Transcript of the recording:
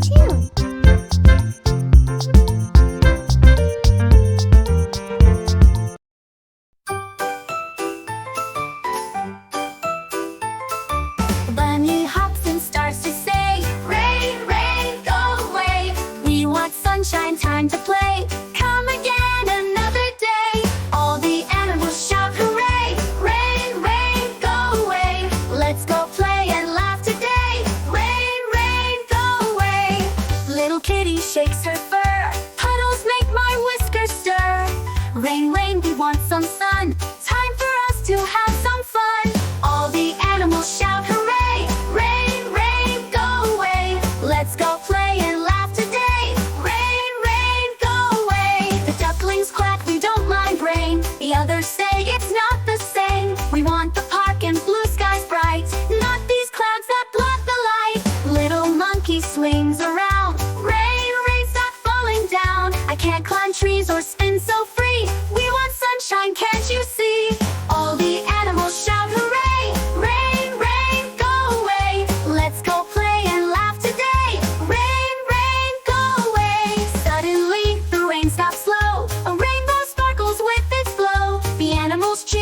tune. Bunny hops and starts to say, rain, rain, go away. We want sunshine, time to play. Come again another day. All the animals shout hooray. Rain, rain, go away. Let's go play and laugh today. Rain, rain, go away. Little kitty shakes her fur. Puddles make my whiskers stir. Rain, rain, we want some sun. Time for us to have some fun. All the animals shout hooray. Rain, rain, go away. Let's go play and laugh today. Rain, rain, go away. The ducklings quack, we don't mind rain. The others say it's not the same. We want the park and blue skies bright, not these clouds that block the light. Little monkey swings around. Rain, rain, stop falling down. I can't climb trees or spin so free. We want sunshine, can't you see? All the animals shout hooray. Rain, rain, go away. Let's go play and laugh today. Rain, rain, go away. Suddenly the rain stops slow. A rainbow sparkles with its flow. The animals cheer